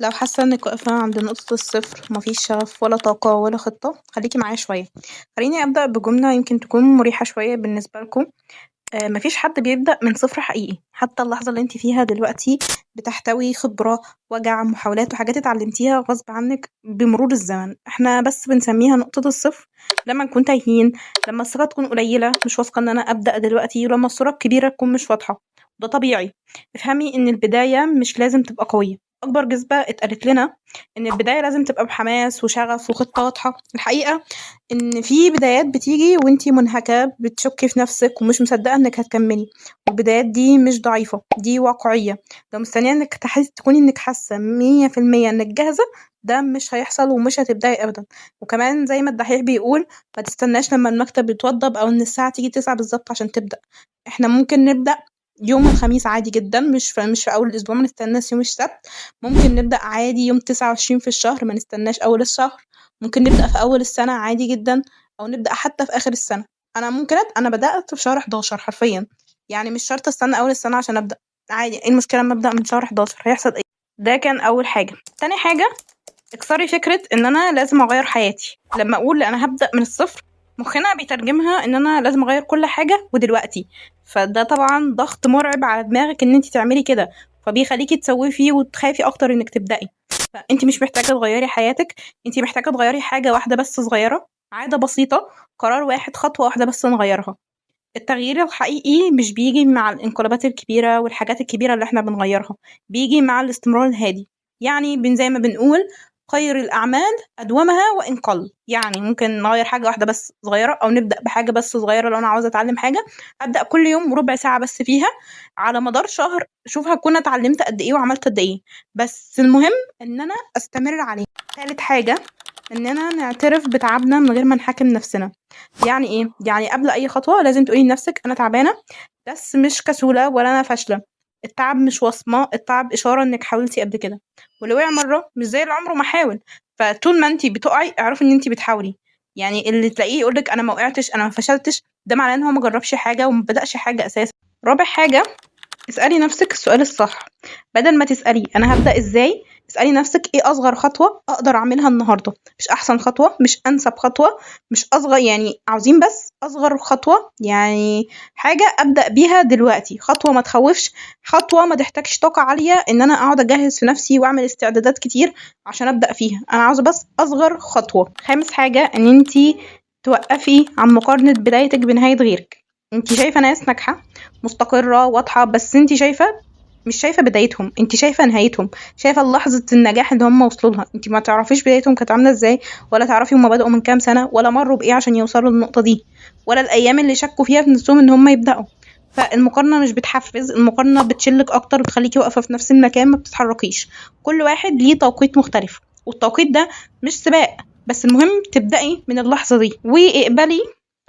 لو حاسة إنِّك واقفة عند نقطة الصفر، ما فيش شغف ولا طاقة ولا خطة، خليكِ معايا شوية. خلّيني أبدأ بجملة يمكن تكون مريحة شوية بالنسبة لكم. ما فيش حد بيبدأ من صفر حقيقي، حتى اللحظة اللي أنتِ فيها دلوقتي بتحتوي خبرة، وجع، محاولات، وحاجات اتعلمتيها غصب عنِّك بمرور الزمن. إحنا بس بنسميها نقطة الصفر لمّا نكون تايهين، لمّا الثقة تكون قليلة، مش واثقة إن أنا أبدأ دلوقتي، ولمّا الصورة الكبيرة تكون مش واضحة. ده طبيعي. افهمي إن البداية مش لازم تبقى قوية. أكبر كذبة اتقالت لنا إن البداية لازم تبقى بحماس وشغف وخطة واضحة. الحقيقة إن في بدايات بتيجي وأنتِ منهكة، بتشُكّي في نفسِك ومش مصدقة إنِّك هتكمّلي، والبدايات دي مش ضعيفة، دي واقعية. لو مستنية إنِّك تكوني إنِّك حاسة 100% إنِّك جاهزة، ده مش هيحصل ومش هتبدئي أبدًا. وكمان زي ما الدحيح بيقول: ما تستناش لمّا المكتب يتوضّب أو إن الساعة تيجي 09:00 بالضبط عشان تبدأ. إحنا ممكن نبدأ يوم الخميس عادي جدًا، مش في أول الأسبوع، ما نستناش يوم السبت. ممكن نبدأ عادي يوم 29 في الشهر، ما نستناش أول الشهر. ممكن نبدأ في أول السنة عادي جدًا، أو نبدأ حتى في آخر السنة. أنا بدأت في شهر 11 حرفيًا، يعني مش شرط أستنى أول السنة عشان أبدأ. عادي، إيه المشكلة أمّا أبدأ من شهر 11؟ هيحصل إيه؟ ده كان أول حاجة. تاني حاجة، اكسري فكرة إن أنا لازم أغيّر حياتي. لمّا أقول أنا هابدأ من الصفر، مخنا بيترجمها إن أنا لازم أغيّر كل حاجة ودلوقتي. فده طبعًا ضغط مرعب على دماغِك إن أنتِ تعملي كده، فبيخلّيكِ تسوّفي وتخافي أكتر إنِّك تبدئي. فأنتِ مش محتاجة تغيّري حياتِك، أنتِ محتاجة تغيّري حاجة واحدة بس صغيرة، عادة بسيطة، قرار واحد، خطوة واحدة بس نغيّرها. التغيير الحقيقي مش بييجي مع الانقلابات الكبيرة والحاجات الكبيرة اللي إحنا بنغيّرها، بييجي مع الاستمرار الهادي. يعني زي ما بنقول: خير الأعمال أدومها وإن قل. يعني ممكن نغيّر حاجة واحدة بس صغيرة، أو نبدأ بحاجة بس صغيرة. لو أنا عاوزة أتعلم حاجة، أبدأ كل يوم ربع ساعة بس فيها، على مدار شهر شوف هاكون اتعلمت قد إيه وعملت قد إيه. بس المهم إن أنا أستمر عليه. تالت حاجة، إننا نعترف بتعبنا من غير ما نحاكم نفسنا. يعني إيه؟ يعني قبل أي خطوة لازم تقولي لنفسِك: أنا تعبانة، بس مش كسولة ولا أنا فاشلة. التعب مش وصمة، التعب إشارة إنِّك حاولتِ قبل كده، واللي وقع مرّة مش زي اللي عمره ما حاول. فطول ما أنتِ بتقعي اعرفي إن أنتِ بتحاولي. يعني اللي تلاقيه يقول لِك أنا ما وقعتش، أنا ما فشلتش، ده معناه إن هو ما جرّبش حاجة وما بدأش حاجة أساسًا. رابع حاجة، اسألي نفسِك السؤال الصح. بدل ما تسألي أنا هابدأ إزاي، اسألي نفسِك إيه أصغر خطوة أقدر أعملها النهارده. مش أحسن خطوة، مش أنسب خطوة، مش أصغر، يعني عاوزين بس أصغر خطوة، يعني حاجة أبدأ بيها دلوقتي، خطوة ما تخوّفش، خطوة ما تحتاجش طاقة عالية إن أنا أقعد أجهّز في نفسي وأعمل استعدادات كتير عشان أبدأ فيها. أنا عاوزة بس أصغر خطوة. خامس حاجة، إن أنتِ توقّفي عن مقارنة بدايتِك بنهاية غيرِك. أنتِ شايفة ناس ناجحة، مستقرة، واضحة، بس أنتِ مش شايفة بدايتهم، أنتِ شايفة نهايتهم، شايفة لحظة النجاح اللي هم وصلوا لها. أنتِ ما تعرفيش بدايتهم كانت عاملة إزاي، ولا تعرفي هم بدأوا من كام سنة، ولا مرّوا بإيه عشان يوصلوا للنقطة دي، ولا الأيام اللي شكّوا فيها في نفسهم إن هم يبدأوا. فالمقارنة مش بتحفّز، المقارنة بتشلِّك أكتر، بتخلّيكِ واقفة في نفس المكان ما بتتحركيش. كل واحد ليه توقيت مختلف، والتوقيت ده مش سباق، بس المهم تبدئي من اللحظة دي. واقبلي.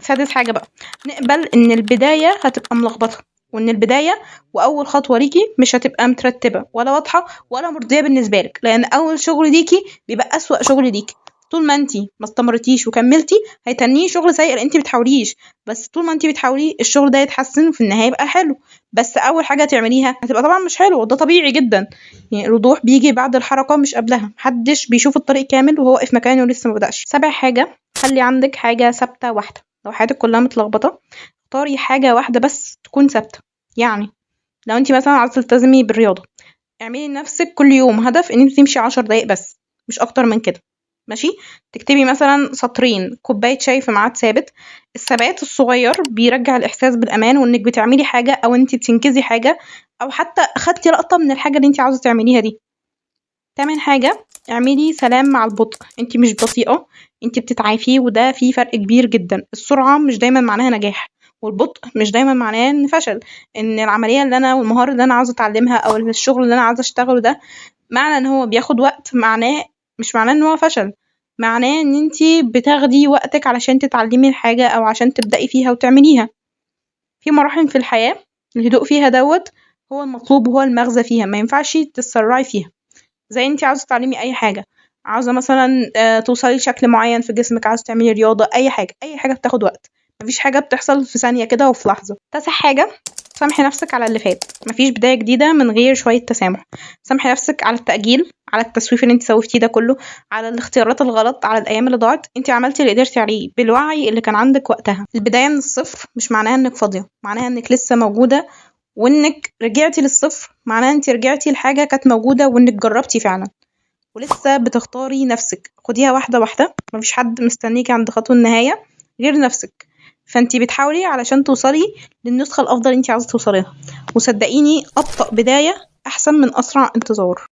سادس حاجة بقى، نقبل إن البداية هتبقى ملخبطة، وإن البداية وأول خطوة ليكِ مش هتبقى مترتبة ولا واضحة ولا مرضية بالنسبة لِك، لإن أول شغل ليكِ بيبقى أسوأ شغل ليكِ. طول ما أنتِ ما استمرتيش وكملتِ هيتنيه شغل سيء، لإن أنتِ ما بتحاوليش. بس طول ما أنتِ بتحاولي الشغل ده يتحسن، وفي النهاية يبقى حلو. بس أول حاجة تعمليها هتبقى طبعًا مش حلوة، وده طبيعي جدًا. يعني الوضوح بييجي بعد الحركة مش قبلها، ما حدش بيشوف الطريق كامل وهو واقف مكانه ولسه ما بدأش. سابع حاجة، خلّي عندِك حاجة ثابتة واحدة. لو حياتِك كلها متلخبطة، اختاري حاجة واحدة بس تكون ثابتة. يعني لو أنتِ مثلًا عاوزة تلتزمي بالرياضة، اعملي لنفسِك كل يوم هدف إن أنتِ تمشي 10 دقايق بس، مش أكتر من كده. ماشي؟ تكتبي مثلًا سطرين، كوباية شاي في ميعاد ثابت. الثبات الصغير بيرجّع الإحساس بالأمان، وإنِّك بتعملي حاجة، أو أنتِ بتنجزي حاجة، أو حتى أخدتِ لقطة من الحاجة اللي أنتِ عاوزة تعمليها دي. تامن حاجة، اعملي سلام مع البطء. أنتِ مش بطيئة، أنتِ بتتعافي، وده في فرق كبير جدًا. السرعة مش دايمًا معناها نجاح، والبطء مش دايمًا معناه إن فشل. إن العملية والمهارة اللي أنا عاوزة أتعلمها، أو الشغل اللي أنا عاوزة أشتغله ده، معنى إن هو بياخد وقت، مش معناه إن هو فشل. معناه إن أنتِ بتاخدي وقتِك علشان تتعلمي الحاجة، أو عشان تبدئي فيها وتعمليها. في مراحل في الحياة الهدوء فيها هو المطلوب وهو المغزى فيها، ما ينفعش تتسرعي فيها. زي أنتِ عاوزة تتعلمي أي حاجة، عاوزة مثلًا توصلي لشكل معين في جسمِك، عاوزة تعملي رياضة، أي حاجة، أي حاجة بتاخد وقت. ما فيش حاجة بتحصل في ثانية كده وفي لحظة. تاسع حاجة، سامحي نفسِك على اللي فات. ما فيش بداية جديدة من غير شوية تسامح. سامحي نفسِك على التأجيل، على التسويف اللي انت سوفتيه ده كله، على الاختيارات الغلط، على الايام اللي ضاعت. انت عملتي اللي قدرتي عليه بالوعي اللي كان عندك وقتها. البدايه من الصفر مش معناها انك فاضيه، معناها انك لسه موجوده، وانك رجعتي للصفر معناها انت رجعتي لحاجه كانت موجوده وانك جربتي فعلا، ولسه بتختاري نفسك. خديها واحده واحده، مفيش حد مستنيكي عند خطوه النهايه غير نفسك. فانتي بتحاولي علشان توصلي للنسخه الافضل اللي انتي عاوزه توصلي لها، وصدقيني ابطأ بدايه احسن من اسرع انتظار.